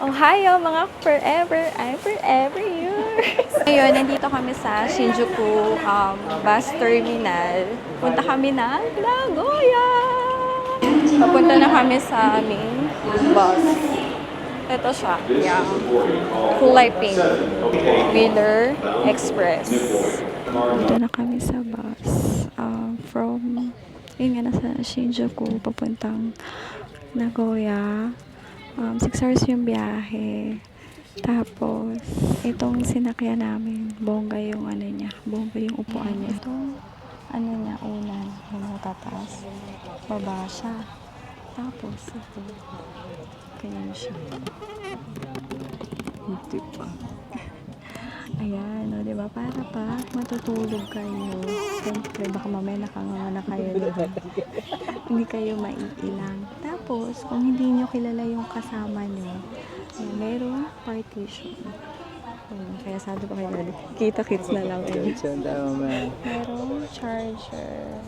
Ohio, mga forever, I'm forever yours. Ngayon, nandito kami sa Shinjuku bus terminal. Punta kami na Nagoya. Papunta na kami sa aming bus. Ito siya, yung kulay pink. Wheeler Express. Dito na kami sa bus. From, yun nga, nasa Shinjuku, papuntang Nagoya. 6 hours yung biyahe. Tapos, itong sinakyan namin, bongga yung ano niya, bongga yung upuan niya. Itong, ano niya, unan, yung matataas. Baba siya. Tapos, ito, ganyan siya. Ito pa. Ayan, o, diba? Para pa matutulog kayo. Siyempre, baka mamaya nakanganga na kayo. Diba? Hindi kayo maiilang. Tapos, kung hindi nyo kilala yung kasama nyo, merong partition. Kaya sabi ko kay Daddy, kita-kits na lang. Merong charger.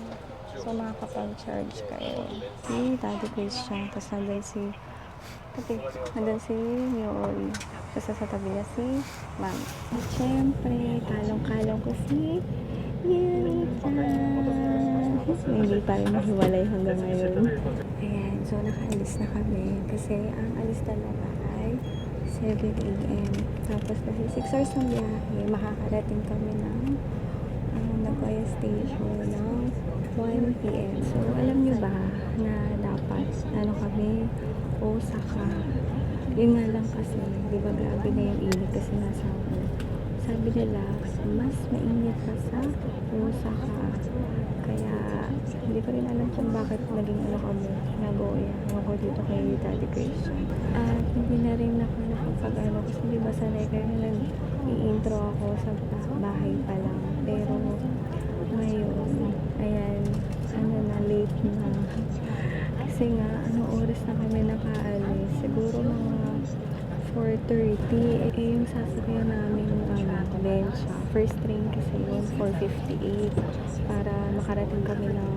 So, makakapag-charge kayo. Si Daddy Christian. Tapos, nandun si Yuri. Tapos, sa tabi niya si Ma'am. At syempre, talong-kalong ko si Yuri-chan. Hindi pa rin mahiwalay hanggang ngayon. Ayan, so nakaalis na kami. Kasi ang alis talaga ay 7 a.m. Tapos kasi 6 hours ang biyahe, makakarating kami ng Nagoya Station ng 1 p.m. So alam nyo ba na dapat kami Osaka. Yun nga lang kasi, di ba grabe na yung init kasi nasa ako. Sabi nila, mas mainit pa sa Osaka. Kaya, hindi ko rin alam kung bakit naging kami, Nagoya. Ako dito kay Daddy Christian. At hindi na rin ako nakapag kasi hindi ba sanay kayo na i-intro ako sa bahay pa lang. Pero, ngayon, ayan, late na. Kasi nga, oras na kami nakaalis? Siguro mga 4:30. Yung sasakyan namin bench. First train kasi yun, 4:58. Para makarating kami ng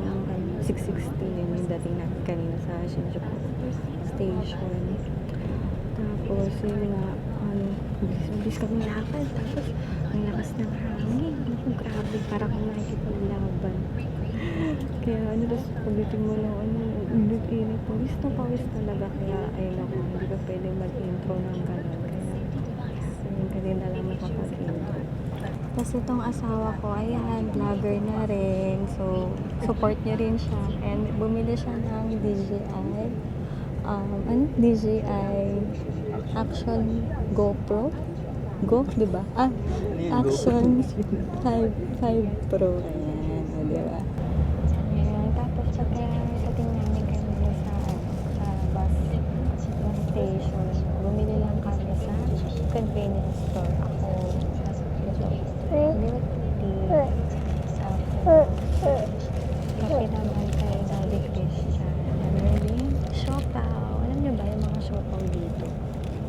6:16. Yung dating namin kanina sa Shinjuku Station. Tapos, yun nga, bilis kami lakad. Tapos, ang lakas ng hangin. Grabe, para kang nakikipaglaban. Kaya, tapos, pagdating mo lang, init po. Pawis talaga. Kaya, ayun ako, hindi ba pwede mag-intro ng gano'n. Kaya, kanina lang makapag-intro. Tapos itong asawa ko, ayan, vlogger na rin. So, support niya rin siya. And bumili siya ng DJI. DJI Action GoPro. Diba? Action 5 Pro. Ayan, diba? Ayan, tapos pagdating namin kanina sa bus station, bumili lang kami sa convenience store. Ako, milk tea, kape naman kay Daddy Christian. Meron siopaw. Alam niyo ba yung mga siopaw dito?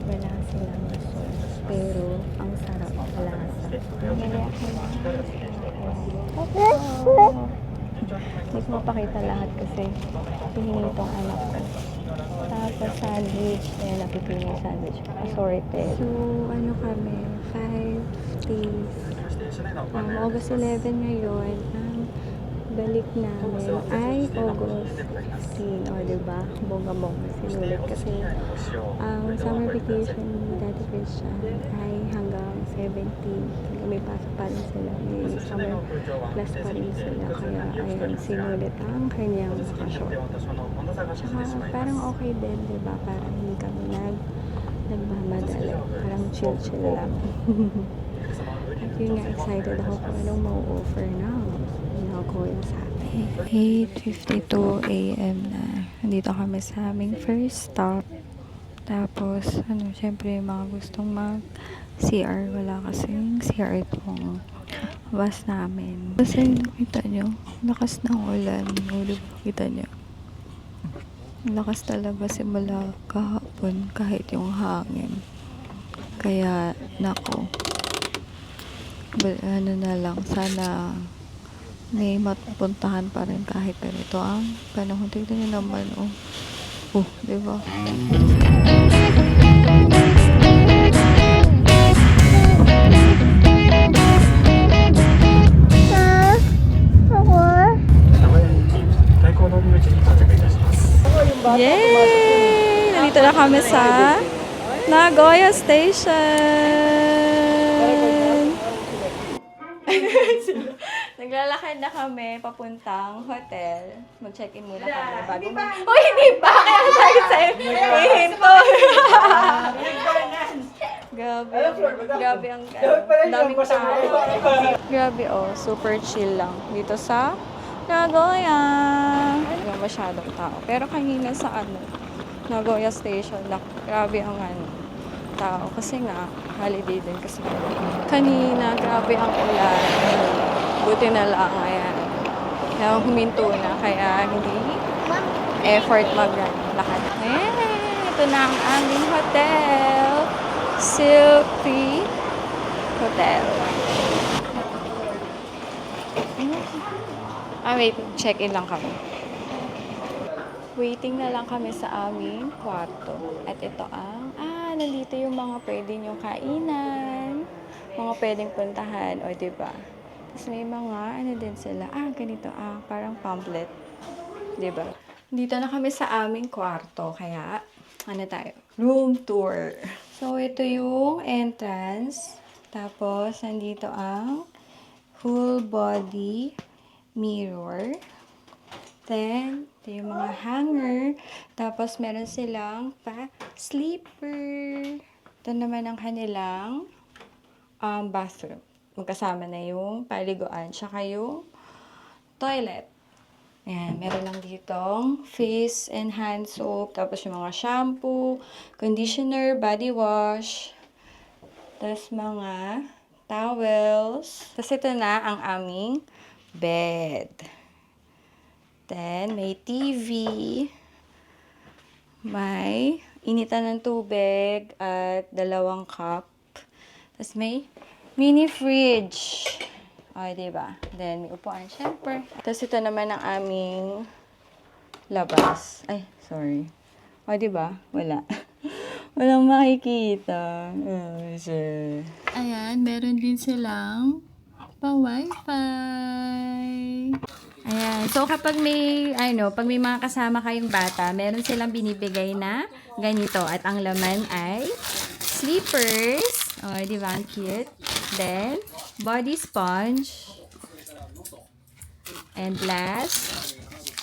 Wala silang sauce. Pero, ang sarap ang lasa. Bumili ako lang. Hindi ko mapakita lahat kasi pihingi itong anak ko. Tapos sandwich. Ayan, napipili yung sandwich. Assorted. So, kami? 5 days. August 11 ngayon. Balik namin ay August 15. O, diba? Bongga-bongga sinulit. Kasi ang summer vacation ni Daddy Christian ay hanggang 17. May pasok pa rin sila. May summer class pa rin sila. Kaya, ayun, sinulit ang kanyang bakasyon. Tsaka, parang okay din, diba? Parang hindi kami nagmamadali. Parang chill-chill lang. At yun nga, excited ako kung anong mau-offer na Nagoya sa atin. 8:52 a.m. na. Nandito kami sa aming first stop. Tapos, syempre, mga gustong mag-CR. Wala kasing CR itong bus namin. Kasi, nakita nyo, lakas ng ulan. Kita nyo. Lakas talaga simula kahapon kahit yung hangin. Kaya, nako. Na lang, sana may mapuntahan pa rin kahit ganito ang panahon. Tignan nyo naman, diba? kami sa Nagoya Station. Naglalakad na kami papuntang hotel. Mag-check-in muna kami bago Oh, hindi pa! Kaya sabi sa'yo, ihinto. Grabe. Grabe ang daming tao. Grabe oh, super chill lang dito sa Nagoya. Wala masyadong tao. Pero kanina sa Nagoya Station, grabe ang tao. Kasi nga, holiday din kasi. Kanina, grabe ang ulan. Buti na lang, ayan. Kaya huminto na, kaya hindi effort maglakad. Ito na ang aming hotel. Silky Hotel. Wait. Check-in lang kami. Waiting na lang kami sa aming kwarto. At ito nandito yung mga pwede nyong kainan. Mga pwedeng puntahan. O, diba? Tapos may mga, din sila. Ganito. Parang pamphlet. Diba? Dito na kami sa aming kwarto. Kaya, tayo? Room tour. So, ito yung entrance. Tapos, nandito ang full body mirror. Then, ito yung mga hanger. Tapos, meron silang sleeper. Ito naman ang kanilang bathroom. Magkasama na yung paliguan. Tsaka yung toilet. Ayan, meron lang ditong face and hand soap. Tapos yung mga shampoo, conditioner, body wash. Tapos mga towels. Tapos ito na ang aming bed. Then, may TV. May initan ng tubig at 2 cup. Tapos may mini fridge. Diba? Then, may upuan, syempre. Tapos ito naman ang aming labas. Sorry. Diba? Wala. Walang makikita. Ayan, meron din silang pa-wifi. Ayan. So, kapag may, pag may mga kasama kayong bata, meron silang binibigay na ganito. At ang laman ay slippers. Diba? Ang cute. Then, body sponge. And last,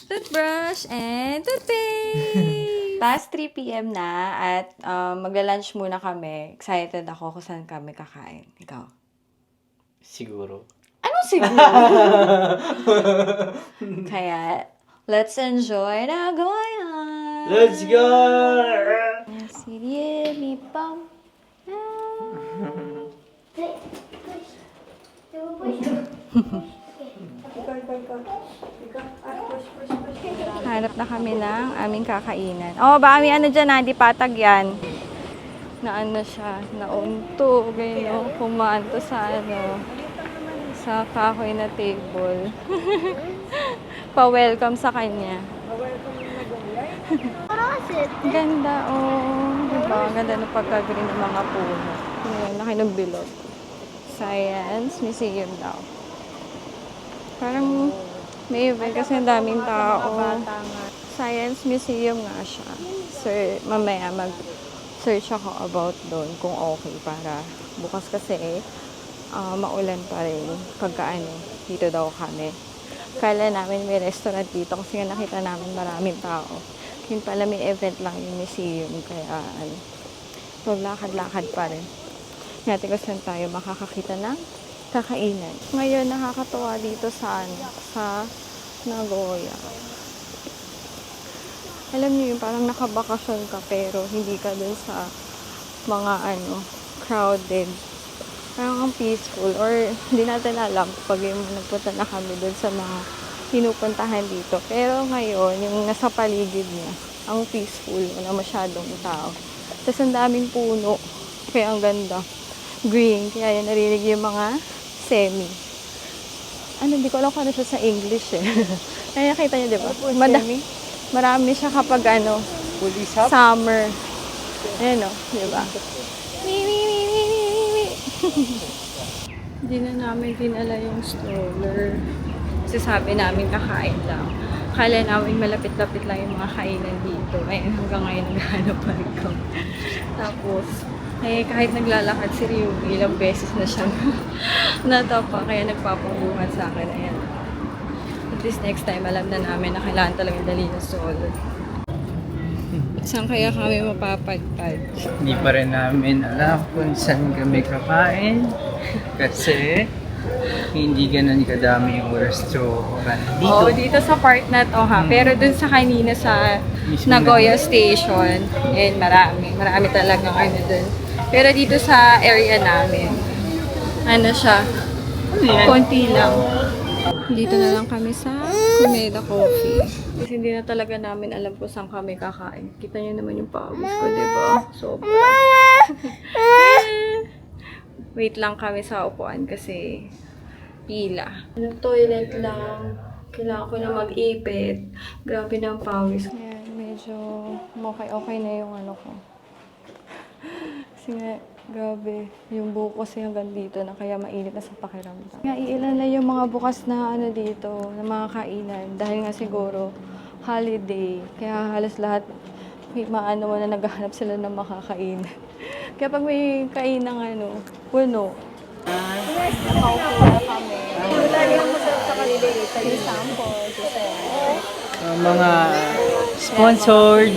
toothbrush and toothpaste. Past 3 p.m. na at magla-lunch muna kami. Excited ako kung saan kami kakain. Ikaw? Siguro. Anong siguro? Kaya, let's enjoy Nagoya! Let's go! Sirimi pam. Hanap na kami ng aming kakainan. Baka may dyan hindi patag yan. Na siya, naunto, ganyan, kumanto sa sa kahoy na table. Pa-welcome sa kanya. Ganda, diba? Ganda ng pagka-green ng mga puno. Ngayon, laki ng bilog. Science Museum daw. Parang may event kasi ang daming tao. Science Museum nga siya. So, mamaya mag-search ako about doon kung okay para bukas kasi maulan pa rin pagka dito daw kami. Kala namin may restaurant dito kasi nga nakita namin maraming tao. Yun pala may event lang yung museum kaya so lakad-lakad pa rin. Natin kung saan tayo makakakita ng kakainan. Ngayon nakakatuwa dito sa Nagoya. Alam niyo yung parang nakabakasyon ka pero hindi ka dun sa mga crowded. Parang ang peaceful or hindi natin alam pag yung nagpunta na kami dun sa mga pinupuntahan dito. Pero ngayon, yung nasa paligid niya, ang peaceful, wala masyadong tao. Tapos ang daming puno, kaya ang ganda. Green, kaya yan narinig yung mga semi. Hindi ko alam kung ano siya sa English Kaya nakita niyo, di ba? Marami siya kapag summer. Ayan di ba? Hindi na namin dinala yung stroller. Kasi sabi namin kakain lang. Akala namin malapit-lapit lang yung mga kainan dito. Ayun, hanggang ngayon naghahanap pa rin ko. Tapos, kahit naglalakad si Ryu, ilang beses na siya natapa. Kaya nagpapabuhat sa akin. Ayan. At least next time, alam na namin na kailangan talaga dali na solo. Saan kaya kami mapapadpad? Hindi pa rin namin alam kung saan kami kakain. Kasi hindi ganun kadami yung restaurant dito. Oo, dito sa part na to ha. Pero dun sa kanina sa Mismo Nagoya Station, marami. Marami talagang ano dun. Pero dito sa area namin, ano siya, konti lang. Dito na lang kami sa Comeda Coffee. Kasi hindi na talaga namin alam kung saan kami kakain. Kita niyo naman yung pawis ko, diba? Sobra. Wait lang kami sa upuan kasi pila. Toilet lang. Kailangan ko na mag-ipit. Grabe na ang pawis. Ayan, medyo okay na yung ano ko. Kasi nga, grabe. Yung buhok kasi hanggang dito na kaya mainit na sa pakiramdam. Nga, iilan na yung mga bukas na ano dito, na mga kainan. Dahil nga siguro, holiday. Kaya halos lahat, maano mo na naghahanap sila ng makakainan. Kaya pag may kainang ano, puno. Nakaupo na kami. Lagi ang masarap sa kanila dito. Yung sample, Mga sponsored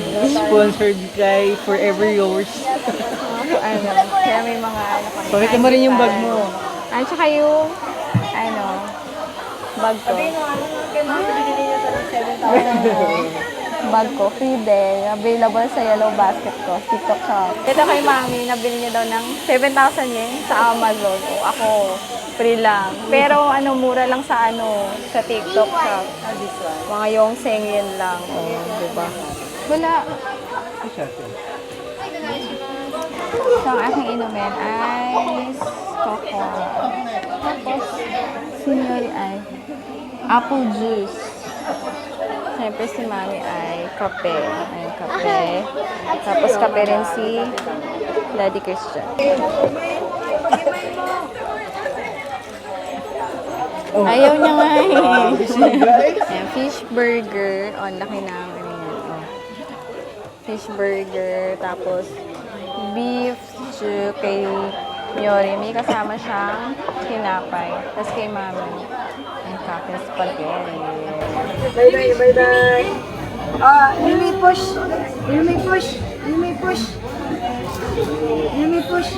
kay Forever Yours. ano, kaya may mga ano kami. Pakita mo rin yung bag mo. At saka yung, ano, bag ko. Bag ko, free din. Available sa Yellow Basket ko, TikTok shop. Ito kay Mami, nabili niya daw ng 7,000 yen sa Amazon. O, ako, free lang. Pero ano, mura lang sa ano, sa TikTok shop. Mga yung 10 yen lang. O, diba? Wala. So, ang aking inumin ay coco. Tapos, senior ay apple juice. Siyempre si Mami ay kape. Ay, kape. Tapos kape rin si Daddy Christian. Ayaw niya nga eh. Ayan, fish burger. Oh, laki na ang ano yan. Oh. Fish burger. Tapos beef stew kay Yori. May kasama siyang tinapay. Tapos kay Mami ang kape spaghetti. Bye-bye. You may push. You may push. You may push. You may push.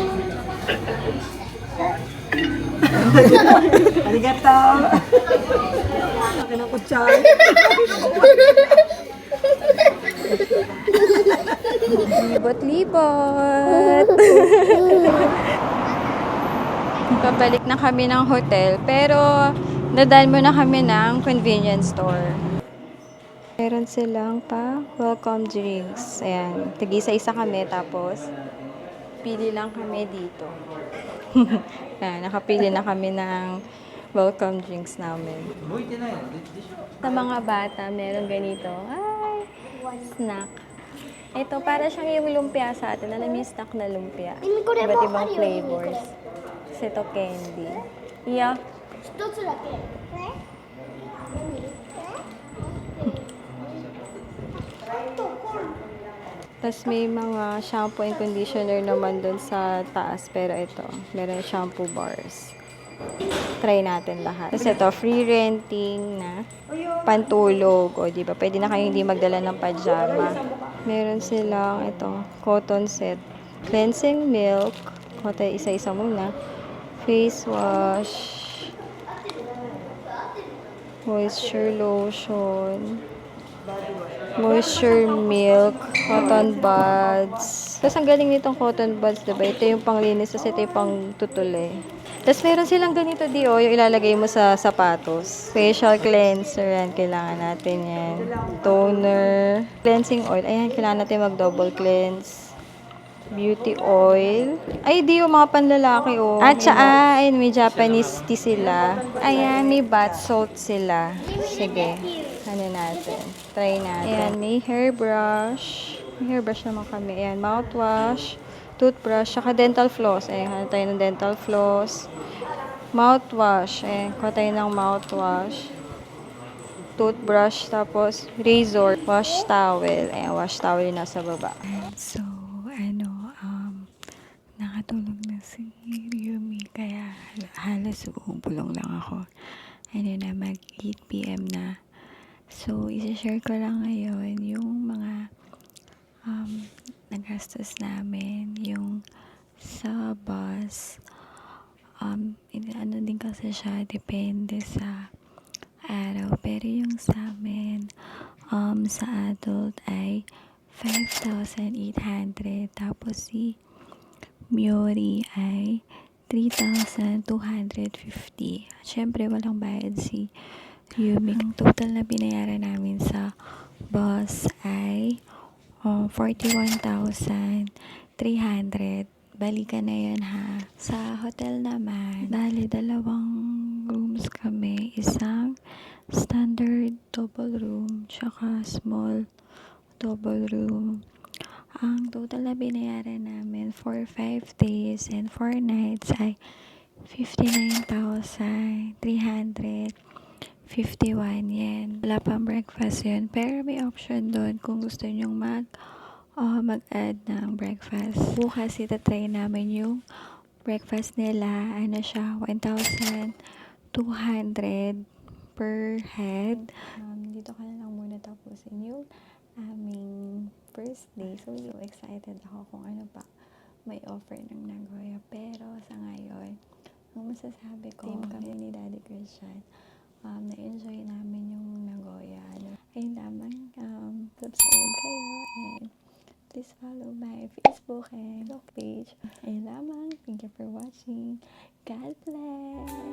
Arigato. Akin ang kutsara. Libot-libot. Pabalik na kami ng hotel, pero dadaan muna kami ng convenience store. Meron silang welcome drinks. Ayan, tig-isa-isa kami, tapos pili lang kami dito. Ayan, nakapili na kami ng welcome drinks namin. Sa mga bata, meron ganito. Ay, snack. Ito, para siyang yung lumpia sa atin. Alam yung snack na lumpia. Iba't ibang flavors. Kasi ito candy. Yeah. Tapos may mga shampoo and conditioner naman dun sa taas. Pero ito, meron shampoo bars. Try natin lahat. Tapos ito, free renting na pantulog. O, diba? Pwede na kayo hindi magdala ng pajama. Meron silang ito, cotton set. Cleansing milk. Kote, isa-isa muna. Face wash. Moisture lotion. Moisture milk. Cotton buds. Tapos ang galing nitong cotton buds, diba? Ito yung panglinis, tapos ito yung pang tutuli. Tapos meron silang ganito yung ilalagay mo sa sapatos. Facial cleanser, yan. Kailangan natin yan. Toner. Cleansing oil. Ayan, kailangan natin mag-double cleanse. Beauty oil. Ay, di yung mga panlalaki, oh. At saka, ayun, may Japanese tea sila. Ayan, may bath salt sila. Sige. Ano natin? Try natin. Ayan, may hairbrush. May hairbrush naman kami. Ayan, mouthwash. Toothbrush, saka dental floss. Ayan, hanap tayo ng dental floss. Mouthwash. Ayan, kuha tayo ng mouthwash. toothbrush, tapos razor, wash towel. Ayan, wash towel yung nasa baba. So, nakatulog na si Yumi, kaya halos buong bulong lang ako. Mag 8 p.m. na. So, isa-share ko lang ngayon yung mga nagastos namin, yung sa bus. Ano din kasi siya, depende sa araw. Pero yung sa amin, sa adult ay 5,800. Tapos si Miori ay 3,250. Siyempre, walang bayad si Yumi. Ang total na binayaran namin sa bus ay 41,300. Balikan na yan ha. Sa hotel naman, dali 2 rooms kami. Isang standard double room, tsaka small double room. Ang total na binayaran namin for 5 days and 4 nights ay 59,351 yen. Wala pang breakfast yun, pero may option doon kung gusto nyong mag-add ng breakfast. Bukas itatry namin yung breakfast nila. Ano siya, 1,200 per head. Dito ka na lang muna tapusin yung aming first day. So excited ako kung ano pa may offer ng Nagoya. Pero sa ngayon, ang masasabi ko, team kami ni Daddy Christian. Na-enjoy namin yung Nagoya. Ayun lamang, subscribe kayo and please follow my Facebook and Facebook page. Ayun lamang. Thank you for watching. God bless!